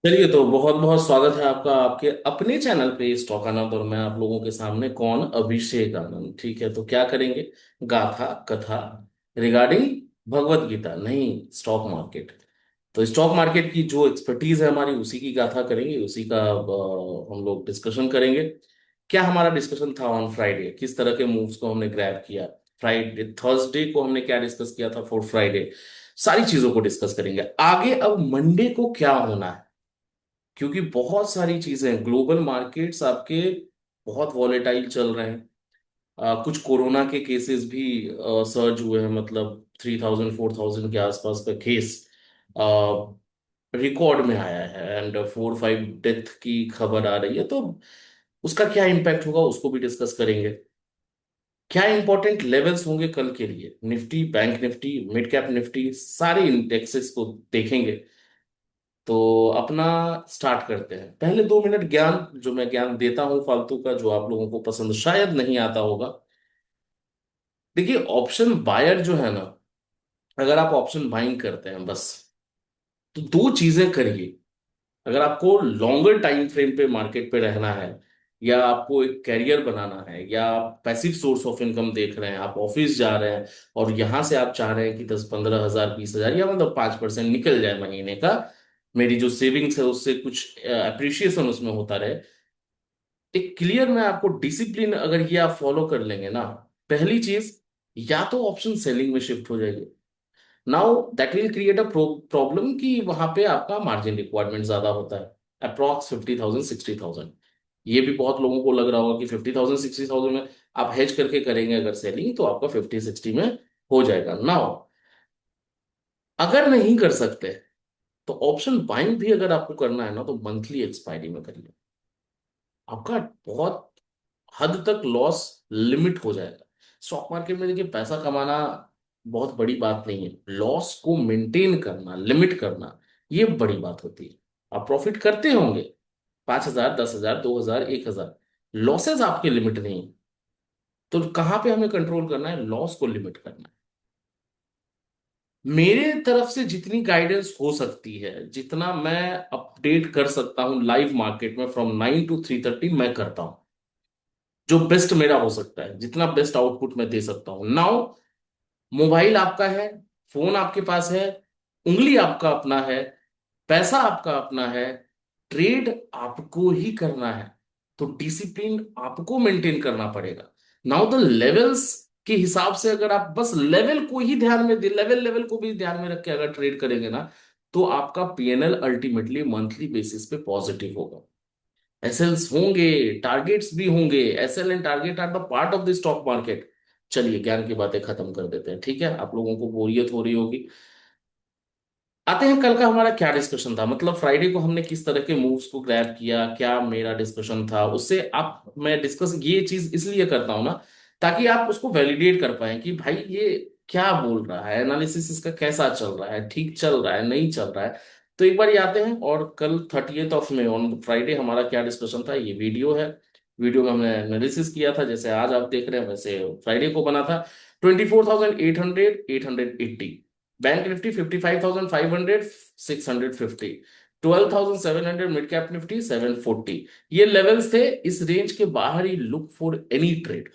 चलिए, तो बहुत बहुत स्वागत है आपका आपके अपने चैनल पे स्टॉक आनंद। और मैं आप लोगों के सामने कौन, अभिषेक आनंद। ठीक है, तो क्या करेंगे? गाथा कथा रिगार्डिंग भगवत गीता, नहीं स्टॉक मार्केट। तो स्टॉक मार्केट की जो एक्सपर्टीज है हमारी, उसी की गाथा करेंगे, उसी का हम लोग डिस्कशन करेंगे। क्या हमारा डिस्कशन था ऑन फ्राइडे, किस तरह के मूव्स को हमने ग्रैब किया? फ्राइडे थर्सडे को हमने क्या डिस्कस किया था फॉर फ्राइडे? सारी चीजों को डिस्कस करेंगे आगे। अब मंडे को क्या होना है, क्योंकि बहुत सारी चीजें, ग्लोबल मार्केट्स आपके बहुत वॉलेटाइल चल रहे हैं। कुछ कोरोना के केसेस भी सर्ज हुए हैं, मतलब 3000 4000 के आसपास का केस रिकॉर्ड में आया है, एंड 4 5 डेथ की खबर आ रही है। तो उसका क्या इम्पैक्ट होगा उसको भी डिस्कस करेंगे। क्या इंपॉर्टेंट लेवल्स होंगे कल के लिए, Nifty, bank Nifty, mid cap Nifty, सारे इंडेक्सेस को देखेंगे। तो अपना स्टार्ट करते हैं। पहले 2 मिनट ज्ञान, जो मैं ज्ञान देता हूं फालतू का, जो आप लोगों को पसंद शायद नहीं आता होगा। देखिए, ऑप्शन बायर जो है ना, अगर आप ऑप्शन बाइंग करते हैं बस, तो दो चीजें करिए। अगर आपको लॉन्गर टाइम फ्रेम पे मार्केट पे रहना है, या आपको एक कैरियर बनाना है, या आप पैसिव सोर्स ऑफ इनकम देख रहे हैं, आप ऑफिस जा रहे हैं और यहां से आप चाह रहे हैं कि 10 15 हजार 20 हजार या मतलब 5% निकल जाए महीने का, मेरी जो सेविंग्स है उससे कुछ अप्रिशिएशन उसमें होता रहे। एक क्लियर, मैं आपको डिसिप्लिन, अगर ये आप फॉलो कर लेंगे ना, पहली चीज, या तो ऑप्शन सेलिंग में शिफ्ट हो जाएगी। Now that will create a problem कि वहां पे आपका मार्जिन रिक्वायरमेंट ज्यादा होता है, अप्रॉक्स 50,000 60,000। ये भी बहुत लोगों को लग रहा होगा कि 50,000 60,000 में आप हेज करके करेंगे अगर सेलिंग, तो आपका 50 60 में हो जाएगा। नाउ अगर नहीं कर सकते, तो ऑप्शन बाइंग भी अगर आपको करना है ना, तो मंथली एक्सपायरी में करिए। आपका बहुत हद तक लॉस लिमिट हो जाएगा। स्टॉक मार्केट में देखिए, पैसा कमाना बहुत बड़ी बात नहीं है, लॉस को मेंटेन करना, लिमिट करना, ये बड़ी बात होती है। आप प्रॉफिट करते होंगे 5,000 10,000 2,000 1,000, लॉसेस आपके लिमिट नहीं है। तो कहां पे हमें कंट्रोल करना है? लॉस को लिमिट करना है। मेरे तरफ से जितनी गाइडेंस हो सकती है, जितना मैं अपडेट कर सकता हूं लाइव मार्केट में फ्रॉम 9 to 3:30, मैं करता हूं। जो बेस्ट मेरा हो सकता है, जितना बेस्ट आउटपुट मैं दे सकता हूं। नाउ मोबाइल आपका है, फोन आपके पास है, उंगली आपका अपना है, पैसा आपका अपना है, ट्रेड आपको ही करना है। तो डिसिप्लिन आपको मेंटेन करना पड़ेगा। नाउ द लेवल्स के हिसाब से, अगर आप बस लेवल को ही ध्यान में दे, लेवल लेवल को भी ध्यान में रख के अगर ट्रेड करेंगे ना, तो आपका पीएनएल अल्टीमेटली मंथली बेसिस पे पॉजिटिव होगा। एसएल्स होंगे, टारगेट्स भी होंगे। S L and target are the part of the stock market. चलिए, ज्ञान की बातें खत्म कर देते हैं, ठीक है? आप लोगों को बोरियत हो रही होगी। आते हैं, कल का हमारा क्या डिस्कशन था, मतलब फ्राइडे को हमने किस तरह के मूव्स को ग्रैब किया, क्या मेरा डिस्कशन था उससे। आप, मैं डिस्कस ये चीज इसलिए करता हूं ना, ताकि आप उसको वैलिडेट कर पाए कि भाई ये क्या बोल रहा है, एनालिसिस इसका कैसा चल रहा है, ठीक चल रहा है, नहीं चल रहा है। तो एक बार ये आते हैं, और कल 30th of May on Friday हमारा क्या डिस्कशन था, ये वीडियो है। वीडियो में हमने एनालिसिस किया था, जैसे आज आप देख रहे हैं वैसे फ्राइडे को बना था। 24,800 880, bank Nifty 55,500 650, 12,700 mid cap Nifty 740। ये लेवल्स थे। इस रेंज के बाहर ही लुक फॉर एनी ट्रेड।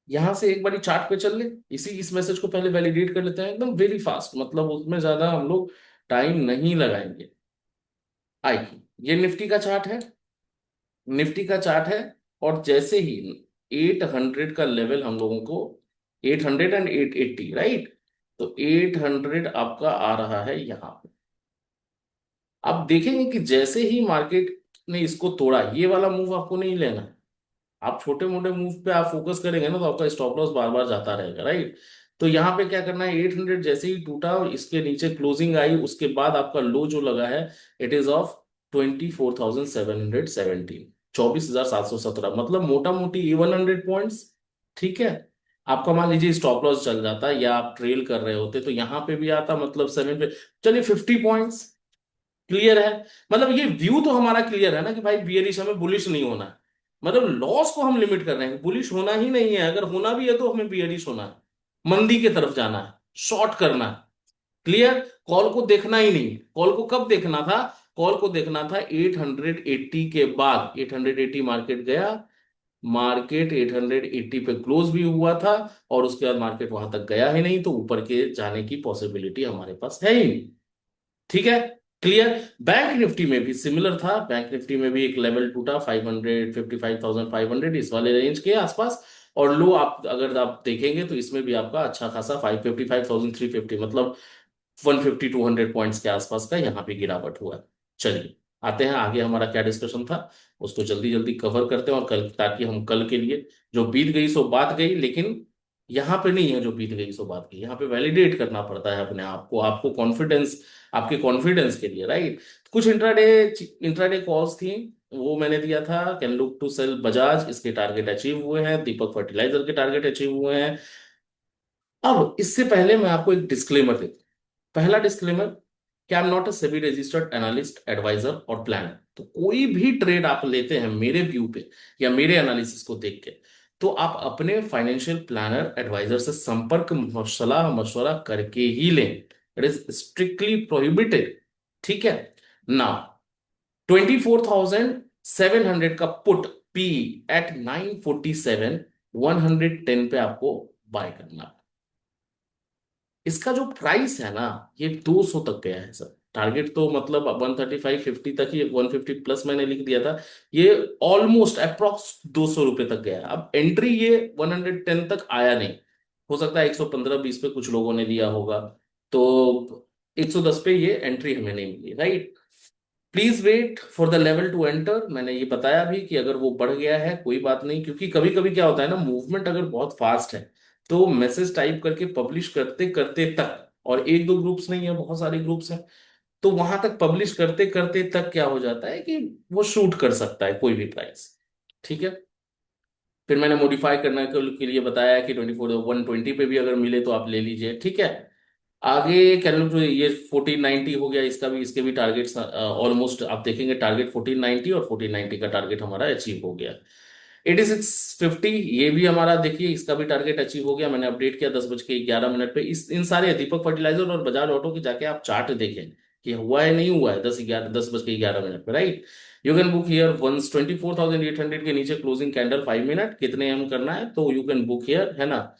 यहां से एक बारी चार्ट पे चल ले, इस मैसेज को पहले वैलिडेट कर लेते हैं एकदम वेरी फास्ट, मतलब उसमें ज्यादा हम लोग टाइम नहीं लगाएंगे। आइए, ये निफ्टी का चार्ट है, निफ्टी का चार्ट है। और जैसे ही 800 का लेवल हम लोगों को, 800 एंड 880, राइट? तो 800 आपका आ रहा है यहाँ पे। आप देखेंगे कि जैसे ही मार्केट ने इसको तोड़ा, ये वाला मूव आपको नहीं लेना है। आप छोटे मोटे मूव पे आप फोकस करेंगे ना, तो आपका स्टॉप लॉस बार बार जाता रहेगा, राइट? तो यहाँ पे क्या करना है, 800 जैसे ही टूटा और इसके नीचे क्लोजिंग आई, उसके बाद आपका लो जो लगा है, इट इज ऑफ 24,717, 24,717, मतलब मोटा मोटी 100 पॉइंट्स। ठीक है। आपका मान लीजिए स्टॉप लॉस चल जाता या आप ट्रेल कर रहे होते, तो यहाँ पे भी आता, मतलब 7 पे। चलिए, 50 पॉइंट्स क्लियर है। मतलब ये व्यू तो हमारा क्लियर है ना कि भाई बियरिश, हमें बुलिश नहीं होना है। मतलब लॉस को हम लिमिट कर रहे हैं, बुलिश होना ही नहीं है। अगर होना भी है तो हमें बियरिश होना है, मंदी की तरफ जाना है, शॉर्ट करना है। क्लियर। कॉल को देखना ही नहीं। कॉल को कब देखना था? कॉल को देखना था 880 के बाद। 880 मार्केट गया, मार्केट 880 पे क्लोज भी हुआ था, और उसके बाद मार्केट वहां तक गया ही नहीं, तो ऊपर के जाने की पॉसिबिलिटी हमारे पास है ही नहीं। ठीक है, क्लियर। बैंक निफ्टी में भी सिमिलर था। बैंक निफ्टी में भी एक लेवल टूटा 555,500 इस वाले रेंज के आसपास। और लो आप अगर आप देखेंगे तो इसमें भी आपका अच्छा खासा 555,350, मतलब 150-200 पॉइंट्स के आसपास का यहाँ पे गिरावट हुआ है। चलिए, आते हैं आगे, हमारा क्या डिस्कशन था उसको जल्दी जल्दी कवर करते हैं, और कल, ताकि हम कल के लिए, जो बीत गई सो बात गई, लेकिन यहाँ पे नहीं है जो बीत गई सो बात गई, यहाँ पे वैलिडेट करना पड़ता है अपने आप को, आपको कॉन्फिडेंस, आपके कॉन्फिडेंस के लिए, राइट। कुछ इंट्राडे इंट्राडे कॉल्स थी, वो मैंने दिया था। Can look to sell Bajaj, इसके टारगेट अचीव हुए हैं। दीपक फर्टिलाइजर के टारगेट अचीव हुए हैं। अब इससे पहले मैं आपको एक डिस्क्लेमर देता हूं। पहला डिस्क्लेमर, कि I am not a SEBI registered analyst, advisor और प्लानर। तो कोई भी ट्रेड आप लेते हैं मेरे व्यू पे या मेरे एनालिसिस को देख के, तो आप अपने फाइनेंशियल प्लानर, एडवाइजर से संपर्क, सलाह मशवरा करके ही लें। It is strictly prohibited. ठीक है ना। 24,700 का पुट पी एट 947, 110 पे आपको बाय करना। इसका जो प्राइस है ना, ये 200 तक गया है सर। टारगेट तो मतलब 135-50 तक ही, 150 प्लस मैंने लिख दिया था। ये ऑलमोस्ट अप्रोक्स 200 रुपए तक गया है। अब एंट्री ये 110 तक आया नहीं। हो सकता है 115-20 पे कुछ लोगों ने दिया होगा, तो 110 पे ये एंट्री हमें नहीं मिली, right. Please wait for the level to enter. मैंने ये बताया भी कि अगर वो बढ़ गया है कोई बात नहीं, क्योंकि कभी कभी क्या होता है ना, मूवमेंट अगर बहुत फास्ट है तो मैसेज टाइप करके पब्लिश करते करते तक, और एक दो ग्रुप्स नहीं है, बहुत सारे ग्रुप्स हैं, तो वहां तक पब्लिश करते करते तक क्या हो जाता है कि वो शूट कर सकता है कोई भी प्राइस। ठीक है। फिर मैंने मॉडिफाई करने के लिए बताया कि 120 पे भी अगर मिले तो आप ले लीजिए। ठीक है। आगे कैलकुलेट, ये 1490 हो गया, इसका भी, इसके भी टारगेट्स ऑलमोस्ट आप देखेंगे, टारगेट 1490 और 1490 का टारगेट हमारा अचीव हो गया। 8650 ये भी हमारा देखिए, इसका भी टारगेट अचीव हो गया। मैंने अपडेट किया 10:11 पे। इस इन सारे दीपक फर्टिलाइजर और बजाज ऑटो की जाके आप चार्ट देखें कि हुआ है नहीं हुआ है, 10:11 पे, right. You can book here, once 24,800 के नीचे क्लोजिंग कैंडल 5 मिनट, कितने एम करना है तो यू कैन बुक हियर, है ना।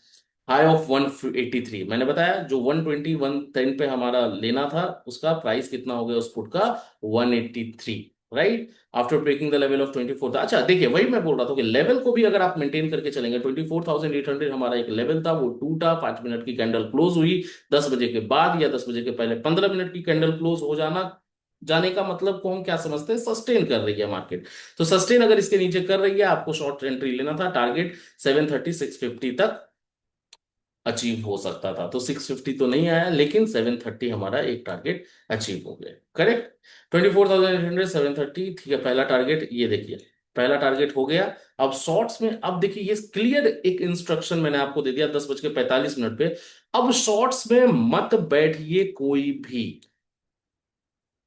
हाई ऑफ 183, मैंने बताया जो 120-110 पे हमारा लेना था, उसका प्राइस कितना हो गया उस पुट का, 183, right. After breaking the level of 24 था। अच्छा देखिए, वही मैं बोल रहा था कि लेवल को भी अगर आप मेंटेन करके चलेंगे, 24,800 हमारा एक लेवल था, वो टूटा, 5 मिनट की कैंडल क्लोज हुई 10 बजे के बाद, या 10 बजे के पहले 15 मिनट की कैंडल क्लोज हो जाना, जाने का मतलब को हम क्या समझते हैं, सस्टेन कर रही है मार्केट। तो सस्टेन अगर इसके नीचे कर रही है, आपको शॉर्ट एंट्री लेना था। टारगेट 730-650 तक अचीव हो सकता था, तो 650 तो नहीं आया, लेकिन 730 हमारा एक टारगेट अचीव हो गया, करेक्ट। 24,800, 730, ठीक है। पहला टारगेट ये देखिए, पहला टारगेट हो गया। अब शॉर्ट्स में, अब देखिए ये क्लियर एक इंस्ट्रक्शन मैंने आपको दे दिया 10:45 पे। अब शॉर्ट्स में मत बैठिए कोई भी।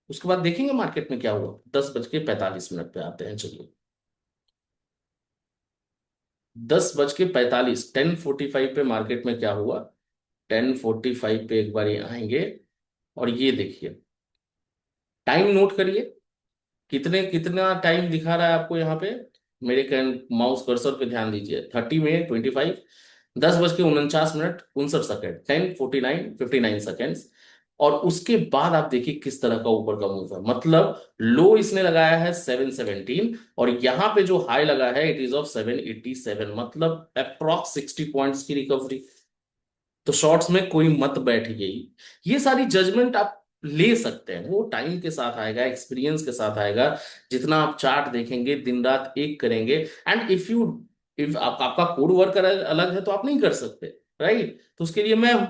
उसके बाद देखेंगे मार्केट में क्या हुआ। 10:45 पे आते हैं, चलिए। 10:45, 10:45 पे मार्केट में क्या हुआ। 10:45 पे एक बार ये आएंगे, और ये देखिए, टाइम नोट करिए, कितने कितना टाइम दिखा रहा है आपको यहाँ पे। मेरे कैन माउस कर्सर पे ध्यान दीजिए, 30 मिनट 25, 10:49 मिनट 59 सेकेंड, 10:49 59 सेकेंड्स। और उसके बाद आप देखिए किस तरह का ऊपर का मूव है, मतलब लो इसने लगाया है 717, और यहाँ पे जो हाई लगा है इट इज ऑफ 787, मतलब अप्रॉक्स 60 पॉइंट्स की रिकवरी। तो शॉर्ट्स में कोई मत बैठिए ही। ये सारी जजमेंट आप ले सकते हैं, वो टाइम के साथ आएगा, एक्सपीरियंस के साथ आएगा। जितना आप चार्ट देखेंगे, दिन रात एक करेंगे, एंड इफ आपका कोड वर्क अलग है तो आप नहीं कर सकते, राइट। तो उसके लिए मैं हूं।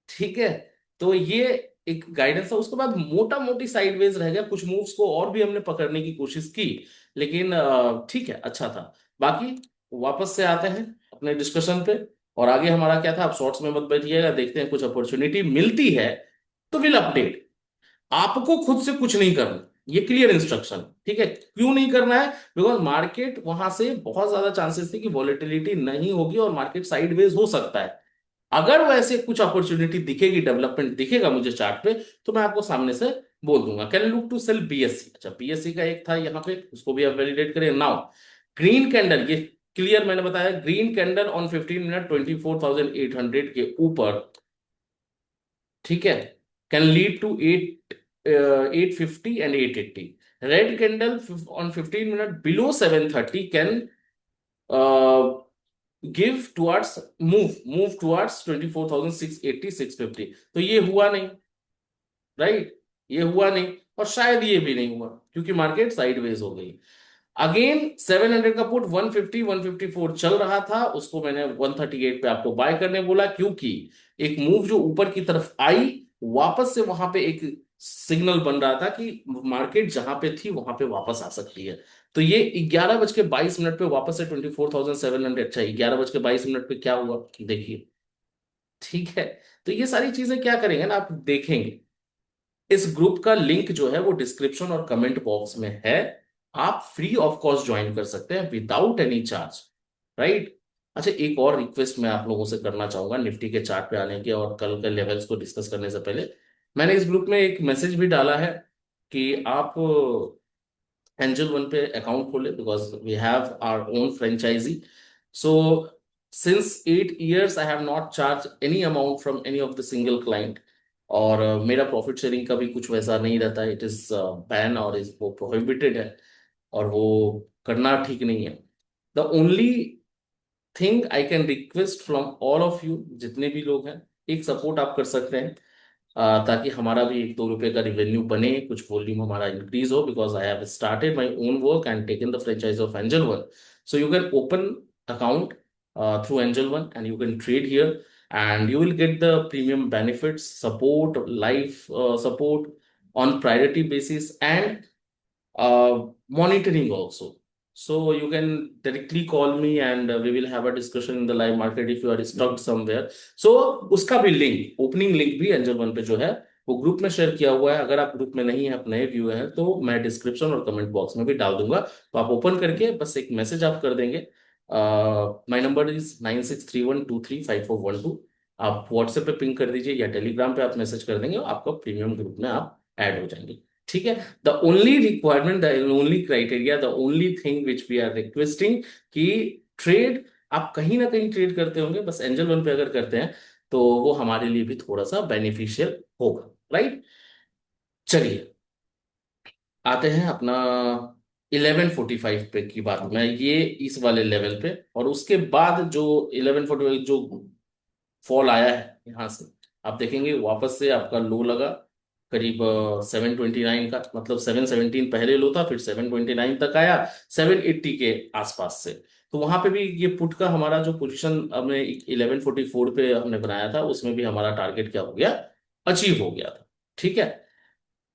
ठीक है। तो ये एक गाइडेंस है। उसके बाद मोटा मोटी साइडवेज रह गया, कुछ मूव्स को और भी हमने पकड़ने की कोशिश की, लेकिन ठीक है, अच्छा था। बाकी वापस से आते हैं अपने डिस्कशन पे। और आगे हमारा क्या था, आप शॉर्ट्स में मत बैठिएगा, देखते हैं कुछ अपॉर्चुनिटी मिलती है तो विल अपडेट। आपको खुद से कुछ नहीं करना, ये क्लियर इंस्ट्रक्शन। ठीक है, क्यों नहीं करना है, बिकॉज मार्केट वहां से बहुत ज्यादा चांसेस थे कि वॉलेटिलिटी नहीं होगी और मार्केट साइडवेज हो सकता है। अगर वो ऐसे कुछ अपॉर्चुनिटी दिखेगी, डेवलपमेंट दिखेगा मुझे चार्ट पे, तो मैं आपको सामने से बोल दूंगा। Can look to sell BSC. अच्छा, बीएससी का एक था यहाँ पे, उसको भी आप वैलिडेट करें नाउ। ग्रीन कैंडल, ये क्लियर मैंने बताया, ग्रीन कैंडल ऑन 15 मिनट 24,800 के ऊपर, ठीक है, can lead to 850 and 880। Red candle on 15 minute below 730 can give towards, move move towards 24,680 650। तो ये हुआ नहीं, राइट, ये हुआ नहीं, और शायद ये भी नहीं हुआ, क्योंकि मार्केट साइडवेज हो गई। अगेन 700 का पुट 150 154 चल रहा था, उसको मैंने 138 पे आपको बाय करने बोला, क्योंकि एक मूव जो ऊपर की तरफ आई, वापस से वहां पे एक सिग्नल बन रहा था कि मार्केट जहां पे थी वहां पे वापस आ सकती है। तो ये 11:22 पे वापस से 24,700। अच्छा, 11:22 पे क्या हुआ देखिए, ठीक है। तो ये सारी चीजें क्या करेंगे ना, आप देखेंगे। इस ग्रुप का लिंक जो है वो डिस्क्रिप्शन और कमेंट बॉक्स में है। आप फ्री ऑफ कॉस्ट ज्वाइन कर सकते हैं विदाउट एनी चार्ज, राइट। अच्छा, एक और रिक्वेस्ट मैं आप लोगों से करना चाहूंगा निफ्टी के चार्ट पे आने के और कल के लेवल्स को डिस्कस करने से पहले। मैंने इस ग्रुप में एक मैसेज भी डाला है कि आप एंजल वन पे अकाउंट खोले, because we have our own franchise. So since 8 years I have not charge any amount from any of the single client. और मेरा प्रॉफिट शेयरिंग का भी कुछ वैसा नहीं रहता है, इट इज बैन और इज वो प्रोहिबिटेड है, और वो करना ठीक नहीं है। The only thing I can request from all of you, जितने भी लोग हैं, एक सपोर्ट आप कर सकते हैं, ताकि हमारा भी 1-2 रुपए का रिवेन्यू बने, कुछ वॉल्यूम हमारा इंक्रीज हो, because I have started my own work and taken the franchise of angel one. So you can open account through Angel One and you can trade here, and you will get the premium benefits, support, live support on priority basis, and monitoring also. So you can directly call me and we will have a discussion in the live market if you are stuck somewhere. So उसका भी link, opening link भी angel One पे जो है वो group में share किया हुआ है। अगर आप ग्रुप में नहीं है, आप नए व्यूअर हैं, तो मैं डिस्क्रिप्शन और कमेंट बॉक्स में भी डाल दूंगा, तो आप ओपन करके बस एक मैसेज आप कर देंगे। My number is 9631235412। आप व्हाट्सएप पे पिंग कर दीजिए या टेलीग्राम पे आप मैसेज कर देंगे, और आपका प्रीमियम ग्रुप में आप ऐड हो जाएंगे, ठीक है। The only requirement, the only criteria, the only thing which we are requesting कि ट्रेड, आप कहीं ना कहीं ट्रेड करते होंगे, बस एंजल वन पे अगर करते हैं तो वो हमारे लिए भी थोड़ा सा बेनिफिशियल होगा, राइट। चलिए, आते हैं अपना 11:45 पे की बात में, ये इस वाले लेवल पे, और उसके बाद जो 11:45 जो फॉल आया है यहाँ से, आप देखेंगे वापस से आपका लो लगा करीब 729 का, मतलब 717 पहले लो था, फिर 729 तक आया, 780 के आसपास से। तो वहां पे भी ये पुट का हमारा जो पोजीशन हमने 11:44 पे हमने बनाया था, उसमें भी हमारा टारगेट क्या हो गया, अचीव हो गया था, ठीक है।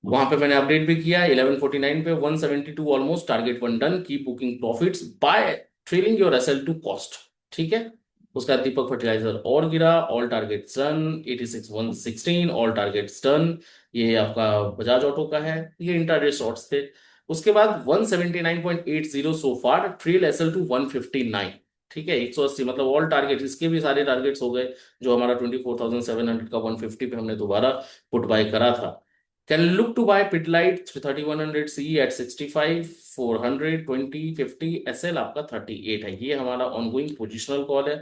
वहां पे मैंने अपडेट भी किया 11:49 पे, 172 ऑलमोस्ट, टारगेट वन डन, की booking profits by trailing your SL to cost, ठीक है। उसका दीपक फर्टिलाइजर और गिरा, all target done, 86 116 all target done. ये आपका बजाज ऑटो का है, ये इंट्राडे शॉर्ट्स थे। उसके बाद 179.80 सो फार, ट्रेल एसएल टू 159, ठीक है, 180, मतलब ऑल टारगेट, इसके भी सारे टारगेट्स हो गए। जो हमारा 24,700 का 150 पे हमने दोबारा पुट बाय करा था। Can look to buy Pidilite 3100 CE at 65, 400, 20, 50, SL आपका 38 है। ये हमारा ऑनगोइंग पोजिशनल कॉल है।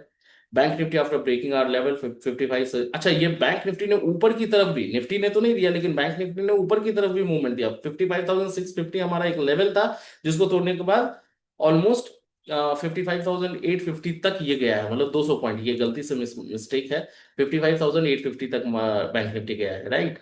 Bank Nifty after breaking our level 55 से, अच्छा, ये बैंक निफ्टी ने ऊपर की तरफ भी, निफ्टी ने तो नहीं दिया लेकिन बैंक निफ्टी ने ऊपर की तरफ भी मूवमेंट दिया। 55,650 हमारा एक लेवल था, जिसको तोड़ने के बाद ऑलमोस्ट 55,850 तक ये गया है, मतलब 200 पॉइंट, ये गलती से मिस्टेक है, 55,850 तक बैंक निफ्टी गया है, राइट।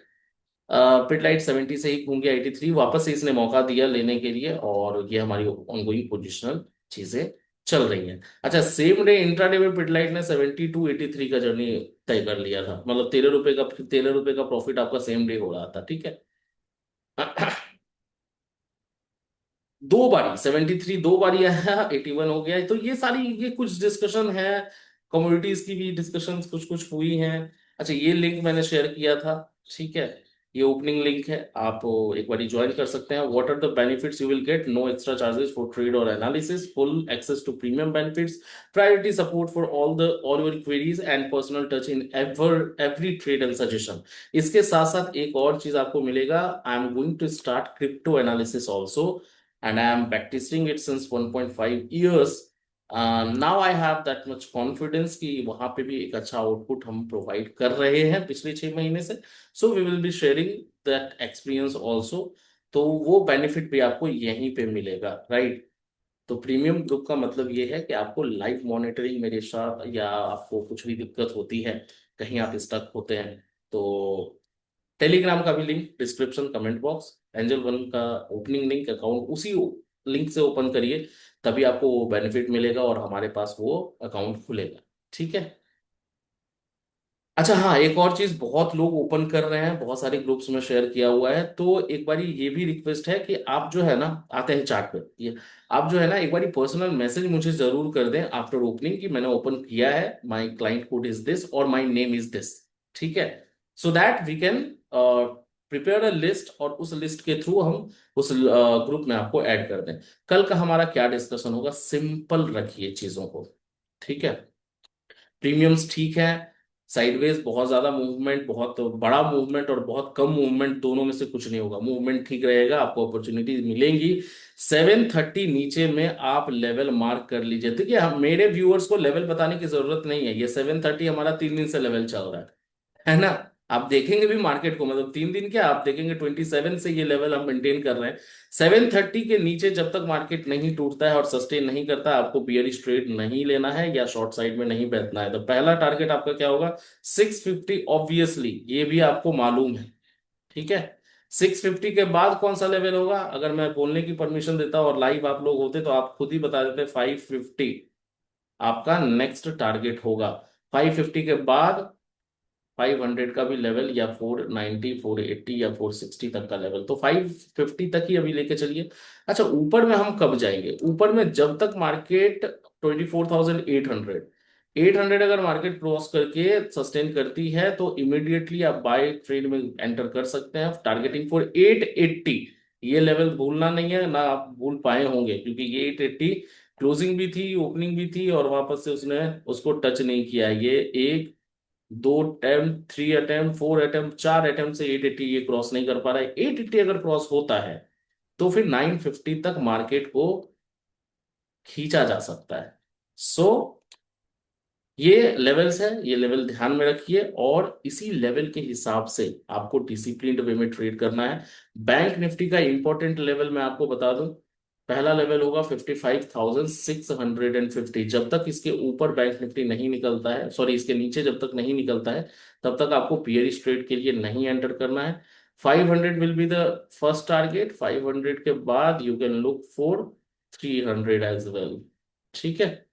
पिटलाइट 70 से ही घूम गया 83, वापस से इसने मौका दिया लेने के लिए, और ये हमारी ऑनगोइंग पोजिशनल चीजें चल रही हैं। अच्छा, सेम डे इंट्राडे में पिटलाइट ने 72 83 का जर्नी तय कर लिया था, मतलब 13 रुपए का प्रॉफिट आपका सेम डे हो रहा था, ठीक है। दो बारी 73, दो बारी आया 81 हो गया, तो ये सारी, ये कुछ डिस्कशन है, कम्युनिटीज की भी डिस्कशंस कुछ कुछ हुई हैं। अच्छा, ये लिंक मैंने शेयर किया था, ठीक है। ये ओपनिंग लिंक है, आप एक बार ज्वाइन कर सकते हैं। What are the benefits you will get? No extra charges for trade और analysis, full access to premium benefits, priority support for all your queries and personal touch in every trade and suggestion. इसके साथ साथ एक और चीज आपको मिलेगा, I am going to start crypto analysis also, and I am practising it since 1.5 years। Now I have that much confidence कि वहां पे भी एक अच्छा आउटपुट हम प्रोवाइड कर रहे हैं पिछले 6 महीने से। So we will be sharing that experience also. तो वो बेनिफिट भी आपको यहीं पे मिलेगा, राइट? तो प्रीमियम ग्रुप का मतलब ये है कि आपको लाइव मॉनिटरिंग मेरे साथ, या आपको कुछ भी दिक्कत होती है, कहीं आप स्टक होते हैं, तो टेलीग्राम का भी link description comment box, angel one का ओपनिंग लिंक अकाउंट उसी लिंक से ओपन करिए, तभी आपको वो बेनिफिट मिलेगा और हमारे पास वो अकाउंट खुलेगा। ठीक है। अच्छा हाँ, एक और चीज, बहुत लोग ओपन कर रहे हैं, बहुत सारे ग्रुप्स में शेयर किया हुआ है, तो एक बारी ये भी रिक्वेस्ट है कि आप जो है ना, आते हैं चार्ट पे, ये आप जो है ना एक बारी पर्सनल मैसेज मुझे जरूर कर दें आफ्टर ओपनिंग कि मैंने ओपन किया है, my client code is this और माय नेम इज दिस। ठीक है। So that we can prepare a list, और उस लिस्ट के थ्रू हम उस ग्रुप में आपको ऐड कर दें। कल का हमारा क्या डिस्कशन होगा, सिंपल रखिए चीजों को। ठीक है। प्रीमियम्स ठीक है, साइडवेज बहुत ज्यादा मूवमेंट, बहुत बड़ा मूवमेंट और बहुत कम मूवमेंट, दोनों में से कुछ नहीं होगा, मूवमेंट ठीक रहेगा, आपको अपॉर्चुनिटी मिलेंगी। 730 नीचे में आप लेवल मार्क कर लीजिए। देखिए, हम मेरे व्यूअर्स को लेवल बताने की जरूरत नहीं है, ये 730 हमारा 3 दिन से लेवल चल रहा है ना? आप देखेंगे भी मार्केट को, मतलब 3 दिन क्या, आप देखेंगे 27 से ये लेवल हम मेंटेन कर रहे हैं। 730 के नीचे जब तक मार्केट नहीं टूटता है और सस्टेन नहीं करता, आपको बियरिश ट्रेड नहीं लेना है या शॉर्ट साइड में नहीं बैठना है। तो पहला टारगेट आपका क्या होगा? 650, ऑब्वियसली ये भी आपको मालूम है। ठीक है। 650 के बाद कौन सा लेवल होगा? अगर मैं बोलने की परमिशन देता और लाइव आप लोग होते तो आप खुद ही बता देते, 550 आपका नेक्स्ट टारगेट होगा। 550 के बाद 500 का भी लेवल, या 490, 480 या 460 तक का लेवल, तो 550 तक ही अभी लेके चलिए। अच्छा, ऊपर में हम कब जाएंगे? ऊपर में जब तक मार्केट 24,800, 800 अगर मार्केट क्रॉस करके सस्टेन करती है तो इमिडिएटली आप बाय ट्रेड में एंटर कर सकते हैं, टारगेटिंग फॉर 880। ये लेवल भूलना नहीं है ना, आप भूल पाए होंगे, क्योंकि ये 880 क्लोजिंग भी थी, ओपनिंग भी थी, और वापस से उसने उसको टच नहीं किया। ये एक, दो अटेम्प्ट, 3 अटेम्प्ट, 4 अटेम्प्ट, 4 अटेम्प्ट से 880 ये क्रॉस नहीं कर पा रहा है। 880 अगर क्रॉस होता है तो फिर 950 तक मार्केट को खींचा जा सकता है। सो ये लेवल्स है, ये लेवल ध्यान में रखिए, और इसी लेवल के हिसाब से आपको डिसिप्लिन्ड वे में ट्रेड करना है। बैंक निफ्टी का इंपॉर्टेंट लेवल मैं आपको बता दूं, पहला लेवल होगा 55,650। जब तक इसके ऊपर बैंक निफ्टी नहीं निकलता है, सॉरी इसके नीचे जब तक नहीं निकलता है, तब तक आपको पियरिश ट्रेड के लिए नहीं एंटर करना है। 500 will be the first target. 500 के बाद you can look for 300 as well. ठीक है।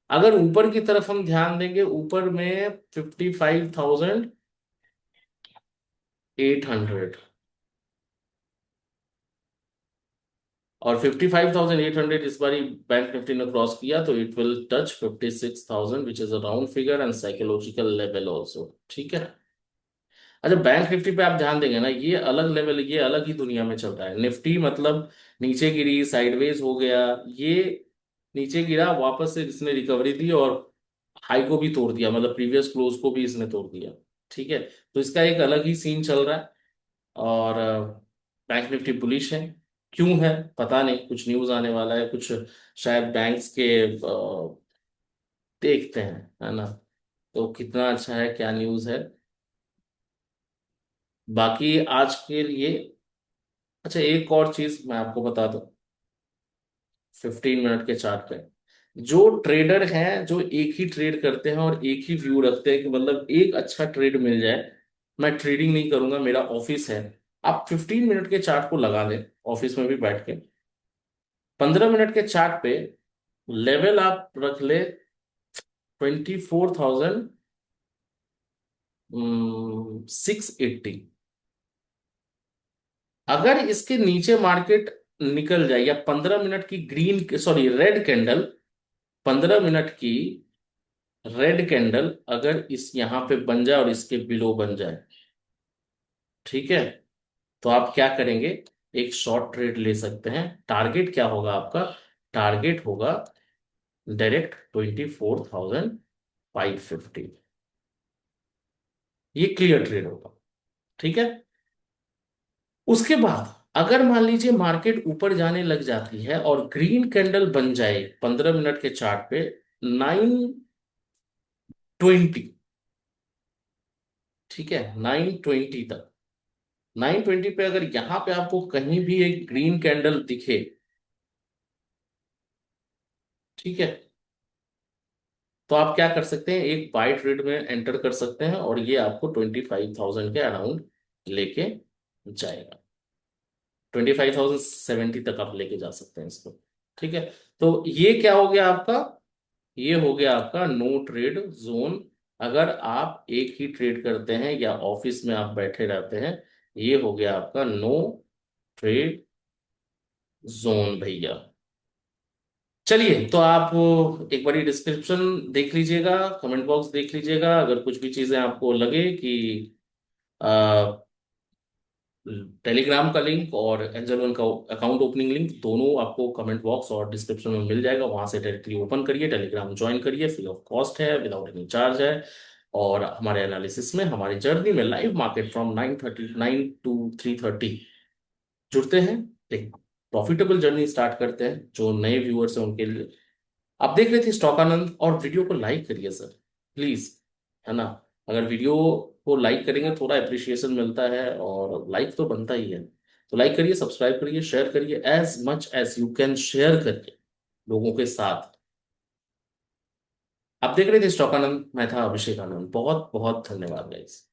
अगर ऊपर की तरफ हम ध्यान देंगे, ऊपर में 55,800, और 55,800 इस बारी बैंक निफ्टी ने क्रॉस किया तो it will touch 56,000, which is a round figure and psychological level also. ठीक है। अच्छा, बैंक निफ्टी पे आप ध्यान देंगे ना, ये अलग लेवल, ये अलग ही दुनिया में चल रहा है। निफ्टी मतलब नीचे गिरी, साइडवेज हो गया, ये नीचे गिरा, वापस से इसने रिकवरी दी और हाई को भी तोड़ दिया, मतलब प्रीवियस क्लोज को भी इसने तोड़ दिया। ठीक है। तो इसका एक अलग ही सीन चल रहा है। और बैंक निफ्टी बुलिश है। क्यों है पता नहीं, कुछ न्यूज आने वाला है, कुछ शायद बैंक्स के देखते हैं, है ना? तो कितना अच्छा है, क्या न्यूज है, बाकी आज के लिए। अच्छा, एक और चीज मैं आपको बता दूं, 15 मिनट के चार्ट पे जो ट्रेडर हैं, जो एक ही ट्रेड करते हैं और एक ही व्यू रखते हैं कि मतलब एक अच्छा ट्रेड मिल जाए, मैं ट्रेडिंग नहीं करूंगा, मेरा ऑफिस है, आप 15 मिनट के चार्ट को लगा दें ऑफिस में भी बैठ के। 15 मिनट के चार्ट पे लेवल आप रख ले 24,680। अगर इसके नीचे मार्केट निकल जाए, या 15 मिनट की green, sorry red candle, 15 minute की रेड कैंडल अगर इस यहां पे बन जाए और इसके बिलो बन जाए, ठीक है, तो आप क्या करेंगे, एक शॉर्ट ट्रेड ले सकते हैं। टारगेट क्या होगा आपका, टारगेट होगा डायरेक्ट 24,550। ये क्लियर ट्रेड होगा। ठीक है, उसके बाद अगर मान लीजिए मार्केट ऊपर जाने लग जाती है और ग्रीन कैंडल बन जाए 15 मिनट के चार्ट पे 920, ठीक है, 920 तक, 920 पे अगर यहां पे आपको कहीं भी एक ग्रीन कैंडल दिखे, ठीक है, तो आप क्या कर सकते हैं, एक बाय ट्रेड में एंटर कर सकते हैं और ये आपको 25,000 के अराउंड लेके जाएगा। 25,070 तक आप लेके जा सकते हैं इसको। ठीक है, तो ये क्या हो गया आपका, ये हो गया आपका नो ट्रेड जोन। अगर आप एक ही ट्रेड करते हैं या ऑफिस में आप बैठे रहते हैं, ये हो गया आपका नो ट्रेड जोन भैया। चलिए, तो आप एक बारी डिस्क्रिप्शन देख लीजिएगा, कमेंट बॉक्स देख लीजिएगा, अगर कुछ भी चीजें आपको लगे कि टेलीग्राम का लिंक और एंजल वन का अकाउंट ओपनिंग लिंक दोनों आपको कमेंट बॉक्स और डिस्क्रिप्शन में मिल जाएगा, वहां से डायरेक्टली ओपन करिए, टेलीग्राम ज्वाइन करिए, फ्री ऑफ कॉस्ट है, विदाउट एनी चार्ज है। और हमारे एनालिसिस में, हमारी जर्नी में, लाइव मार्केट फ्रॉम 9 to 3:30 जुड़ते हैं, एक प्रॉफिटेबल जर्नी स्टार्ट करते हैं। जो नए व्यूअर्स हैं उनके लिए, आप देख रहे थे स्टॉक आनंद, और वीडियो को लाइक करिए सर, प्लीज, है ना। अगर वीडियो को लाइक करेंगे थोड़ा अप्रिशिएशन मिलता है, और लाइक तो बनता ही है। तो लाइक करिए, सब्सक्राइब करिए, शेयर करिए, as much as you can share करिए लोगों के साथ। आप देख रहे थे स्टॉक आनंद, मैं था अभिषेक आनंद, बहुत बहुत धन्यवाद गाइस।